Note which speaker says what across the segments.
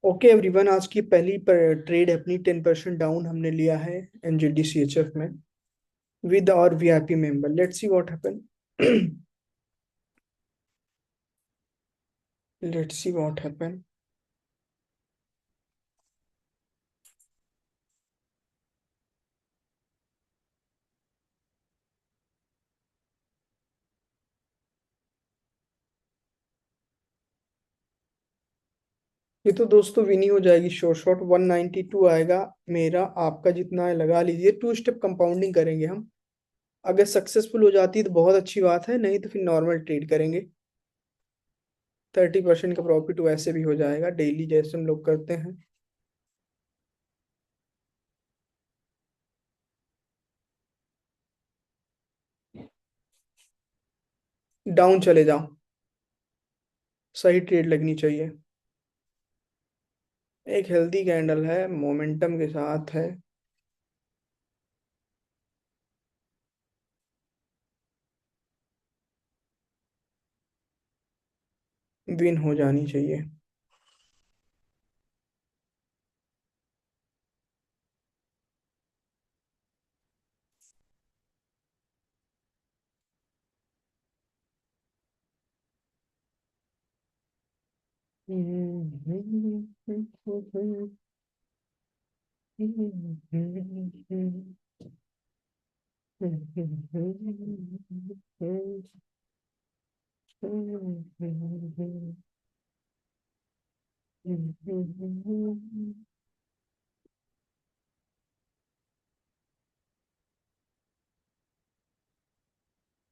Speaker 1: Okay everyone, आज की पहली ट्रेड अपनी 10% डाउन हमने लिया है एनजेडीसीएचएफ में विद और VIP member. Let's see what happen. Let's see what happen. ये तो दोस्तों विनी हो जाएगी। शॉर्ट शॉर्ट 192 आएगा। मेरा आपका जितना है लगा लीजिए। टू स्टेप कंपाउंडिंग करेंगे हम। अगर सक्सेसफुल हो जाती है तो बहुत अच्छी बात है, नहीं तो फिर नॉर्मल ट्रेड करेंगे। 30% का प्रॉफिट वैसे भी हो जाएगा डेली जैसे हम लोग करते हैं। डाउन चले जाओ, सही ट्रेड लगनी चाहिए। एक हेल्दी कैंडल है, मोमेंटम के साथ है। विन हो जानी चाहिए।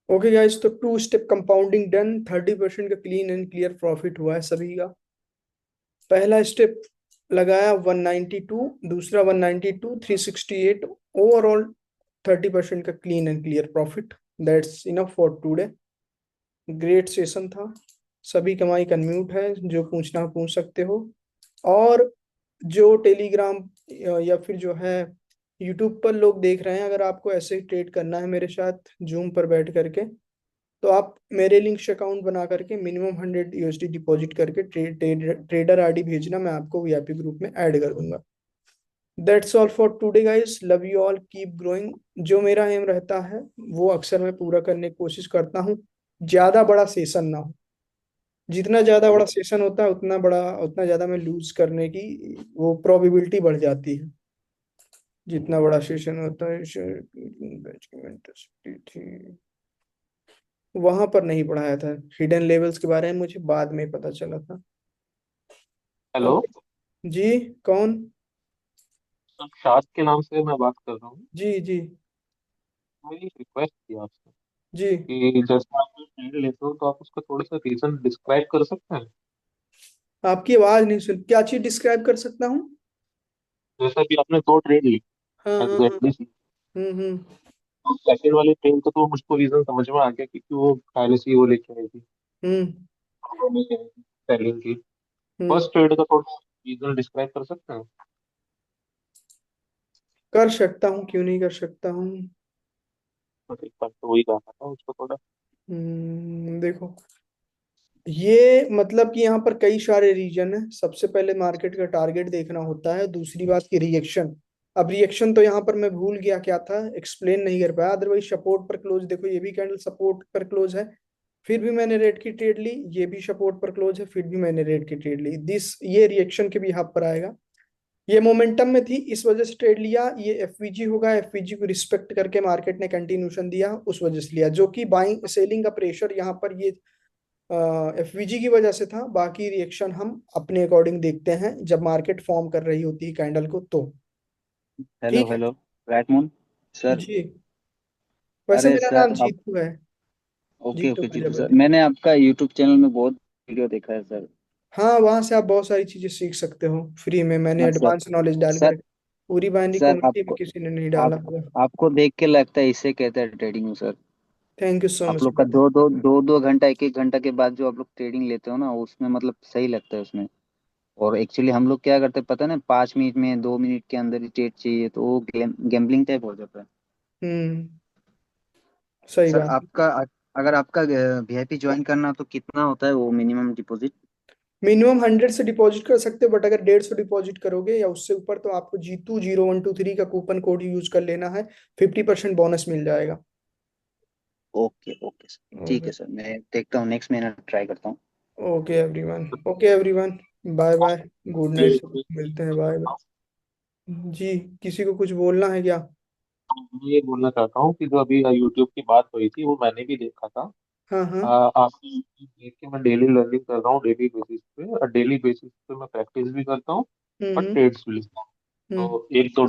Speaker 1: ओके गाइस, तो टू स्टेप कंपाउंडिंग डन। 30% का क्लीन एंड क्लियर प्रॉफिट हुआ है सभी का। पहला स्टेप लगाया 192, दूसरा 192, 368। ओवरऑल 30% का clean and clear profit. That's enough for today. Great session था। सभी कमाई कन्म्यूट है, जो पूछना हो पूछ सकते हो। और जो टेलीग्राम या फिर जो है यूट्यूब पर लोग देख रहे हैं, अगर आपको ऐसे ही ट्रेड करना है मेरे साथ जूम पर बैठ करके, तो आप मेरे लिंक से अकाउंट बना करके मिनिमम 100 USD डिपॉजिट करके ट्रेडर आईडी भेजना, मैं आपको वीआईपी ग्रुप में ऐड कर दूंगा। That's all for today guys, love you all, keep growing. जो मेरा एम रहता है वो अक्सर मैं पूरा करने की कोशिश करता हूँ। ज्यादा बड़ा सेशन ना हो। जितना ज्यादा बड़ा सेशन होता है उतना ज्यादा मैं लूज करने की वो प्रोबेबिलिटी बढ़ जाती है। जितना बड़ा सेशन होता है वहां पर नहीं पढ़ाया था। हिडन लेवल्स के बारे में मुझे बाद में पता चला था।
Speaker 2: हेलो।
Speaker 1: ओके जी। कौन?
Speaker 2: सर, शाद के नाम से मैं बात कर रहा हूँ।
Speaker 1: जी जी।
Speaker 2: मेरी एक रिक्वेस्ट थी आपसे
Speaker 1: जी।
Speaker 2: कि जैसे आप कोई ट्रेड लेते हो तो आप उसका थोड़ा सा रीजन डिस्क्राइब कर सकते हैं।
Speaker 1: आपकी आवाज नहीं सुन, क्या चीज डिस्क्राइब कर सकता हूँ?
Speaker 2: जैसे कि आपने दो ट्रेड ली
Speaker 1: हाँ हाँ हाँ।
Speaker 2: एग्जैक्टली,
Speaker 1: हम्म।
Speaker 2: सेकंड वाली ट्रेड का तो मुझको रीजन समझ में आ गया क्योंकि वो पहले वो लेके आई थी,
Speaker 1: हम्म
Speaker 2: सेलिंग की।
Speaker 1: हम्म।
Speaker 2: फर्स्ट ट्रेड का थोड़ा रीजन डिस्क्राइब कर सकते हैं।
Speaker 1: कर सकता हूँ, क्यों नहीं कर सकता हूँ।
Speaker 2: तो एक बार तो वही जानना था उसको थोड़ा।
Speaker 1: देखो, ये मतलब कि यहाँ पर कई सारे रीजन है। सबसे पहले मार्केट का टारगेट देखना होता है, दूसरी बात की रिएक्शन। अब रिएक्शन तो यहाँ पर मैं भूल गया क्या था, एक्सप्लेन नहीं कर पाया। अदरवाइज सपोर्ट पर क्लोज देखो, ये भी कैंडल सपोर्ट पर क्लोज है, फिर भी मैंने रेड की ट्रेड ली। ये भी सपोर्ट पर क्लोज है, फिर भी मैंने रेड की ट्रेड ली। दिस ये रिएक्शन के भी हाफ पर आएगा। ये मोमेंटम में थी, इस वजह से ट्रेड लिया। ये एफवीजी होगा, एफवीजी को रिस्पेक्ट करके मार्केट ने कंटिन्यूशन दिया, उस वजह से लिया। जो कि बाइंग सेलिंग का प्रेशर यहाँ पर ये एफवीजी की वजह से था। बाकी रिएक्शन हम अपने अकॉर्डिंग देखते हैं जब मार्केट फॉर्म कर रही होती है कैंडल को तो।
Speaker 3: हेलो
Speaker 1: ठीक है
Speaker 3: हेलो। राइट मून सर।
Speaker 1: जी। वैसे
Speaker 3: अरे
Speaker 1: मेरा नाम
Speaker 3: सर आप।
Speaker 1: जीतू है।
Speaker 3: Okay
Speaker 1: Jitu
Speaker 3: okay Jitu sir,
Speaker 1: Prajapati.
Speaker 3: मैंने आपका यूट्यूब चैनल में बहुत वीडियो देखा है सर।
Speaker 1: हाँ, वहां से आप बहुत सारी चीजें सीख सकते हो फ्री में। मैंने
Speaker 3: हाँ सर।
Speaker 1: एडवांस नॉलेज डाल
Speaker 3: सर
Speaker 1: कर, पूरी बाइनरी
Speaker 3: सर
Speaker 1: कम्युनिटी में
Speaker 3: आपको
Speaker 1: किसी ने नहीं डाला
Speaker 3: आप
Speaker 1: होगा।
Speaker 3: आपको देख के लगता है इसे कहते हैं trading sir.
Speaker 1: Thank you so
Speaker 3: आप
Speaker 1: मच
Speaker 3: लोग का
Speaker 1: ब्रदर।
Speaker 3: दो घंटा एक एक घंटा के बाद जो आप लोग ट्रेडिंग लेते हो ना, उसमें मतलब सही लगता है उसमें। और एक्चुअली हम लोग क्या करते हैं पता है ना, 5 मिनट में 2 मिनट के अंदर ही ट्रेड चाहिए, तो वो गैम्बलिंग टाइप हो जाता है।
Speaker 1: हम्म। सही
Speaker 3: सर
Speaker 1: बात है।
Speaker 3: आपका अगर आपका वीआईपी ज्वाइन करना हो तो कितना होता है वो मिनिमम डिपॉजिट?
Speaker 1: मिनिमम 100 से डिपॉजिट कर सकते हो, बट अगर 150 डिपॉजिट करोगे या उससे ऊपर तो आपको G20123 का कूपन कोड यूज कर लेना है, 50% बोनस मिल जाएगा।
Speaker 3: ओके ओके सर, ठीक
Speaker 1: ओके।
Speaker 3: है सर, मैं देखता हूँ नेक्स्ट महीना ट्राई करता हूँ।
Speaker 1: Okay everyone, bye bye, good night, सब मिलते हैं, बाय
Speaker 2: मैं
Speaker 1: बाय। जी, किसी को कुछ बोलना है क्या?
Speaker 2: ये बोलना चाहता हूँ कि जो अभी यूट्यूब की बात हुई थी वो मैंने भी देखा था।
Speaker 1: हाँ हाँ।
Speaker 2: आपकी YouTube देख के मैं डेली लर्निंग कर रहा हूँ, डेली बेसिस पे, और डेली बेसिस पे मैं प्रैक्टिस भी करता हूँ और
Speaker 1: हम्म
Speaker 2: ट्रेड्स भी लेता हूँ।
Speaker 1: हम्म
Speaker 2: तो एक दो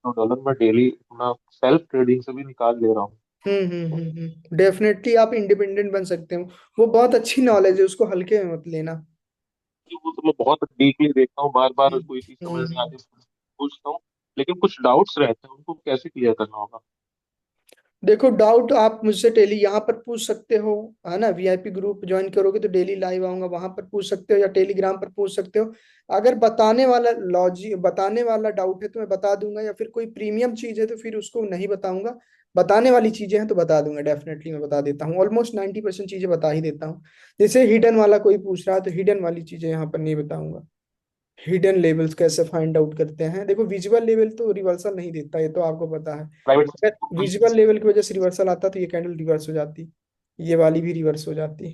Speaker 2: डॉलर मैं डेली अपना सेल्फ ट्रेडिंग से भी निकाल ले रहा हूँ।
Speaker 1: डेफिनेटली आप इंडिपेंडेंट बन सकते हो। वो बहुत अच्छी नॉलेज है, उसको हल्के में मत लेना।
Speaker 2: वो तो मैं बहुत डीपली देखता हूँ, बार बार
Speaker 1: हम्म
Speaker 2: कोई चीज समझ नहीं
Speaker 1: हम्म।
Speaker 2: आती पूछता हूँ, लेकिन कुछ डाउट्स रहते हैं उनको कैसे क्लियर करना होगा।
Speaker 1: देखो, डाउट आप मुझसे डेली यहाँ पर पूछ सकते हो, है ना। वीआईपी ग्रुप ज्वाइन करोगे तो डेली लाइव आऊंगा, वहां पर पूछ सकते हो या टेलीग्राम पर पूछ सकते हो। अगर बताने वाला डाउट है तो मैं बता दूंगा, या फिर कोई प्रीमियम चीज है तो फिर उसको नहीं बताऊंगा। बताने वाली चीजें हैं तो बता दूंगा, डेफिनेटली मैं बता देता हूँ, ऑलमोस्ट 90% चीजें बता ही देता हूँ। जैसे हिडन वाला कोई पूछ रहा है तो हिडन वाली चीजें यहाँ पर नहीं बताऊंगा। हिडन लेवल्स कैसे फाइंड आउट करते हैं, देखो विजुअल लेवल तो रिवर्सल नहीं देता, ये तो आपको पता है।
Speaker 2: प्राइवेट।
Speaker 1: अगर विजुअल लेवल की वजह से रिवर्सल आता तो ये कैंडल रिवर्स हो जाती, ये वाली भी रिवर्स हो जाती।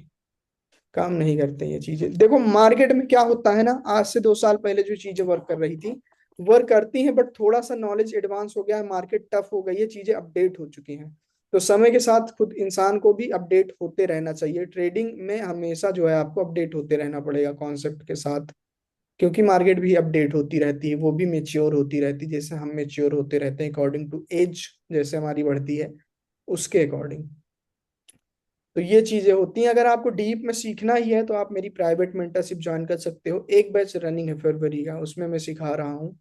Speaker 1: काम नहीं करते ये चीजें। देखो मार्केट में क्या होता है ना, आज से 2 साल पहले जो चीजें वर्क कर रही थी वर्क करती हैं, बट थोड़ा सा नॉलेज एडवांस हो गया है, मार्केट टफ हो गई है, चीजें अपडेट हो चुकी हैं। तो समय के साथ खुद इंसान को भी अपडेट होते रहना चाहिए, ट्रेडिंग में हमेशा जो है आपको अपडेट होते रहना पड़ेगा कॉन्सेप्ट के साथ। क्योंकि मार्केट भी अपडेट होती रहती है, वो भी मेच्योर होती रहती है, जैसे हम मेच्योर होते रहते हैं अकॉर्डिंग टू एज, जैसे हमारी बढ़ती है उसके अकॉर्डिंग। तो ये चीजें होती हैं। अगर आपको डीप में सीखना ही है तो आप मेरी प्राइवेट मेंटरशिप ज्वाइन कर सकते हो, एक बैच रनिंग है फरवरी का, उसमें मैं सिखा रहा हूँ।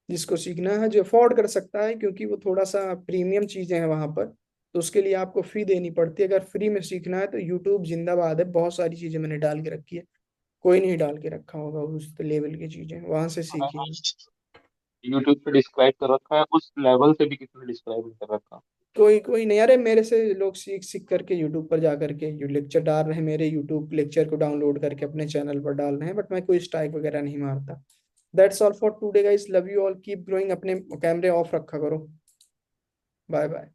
Speaker 1: जिसको सीखना है, जो अफोर्ड कर सकता है, क्योंकि वो थोड़ा सा प्रीमियम चीजें हैं वहां पर, तो उसके लिए आपको फी देनी पड़ती है। अगर फ्री में सीखना है तो यूट्यूब जिंदाबाद है, बहुत सारी चीजें मैंने डाल के रखी है, कोई नहीं डाल के रखा होगा उस लेवल की चीजें, वहां से सीखिए।
Speaker 2: यूट्यूब पे डिस्क्राइब कर रखा है, उस लेवल से भी किसने डिस्क्राइब नहीं कर रखा।
Speaker 1: कोई कोई नहीं, अरे मेरे से लोग सीख सीख करके यूट्यूब पर जा करके जो लेक्चर डाल रहे हैं, मेरे यूट्यूब लेक्चर को डाउनलोड करके अपने चैनल पर डाल रहे हैं, बट मैं कोई स्ट्राइक वगैरह नहीं मारता। That's all for today guys, love you all, keep growing, अपने कैमरे ऑफ रखा करो। Bye bye.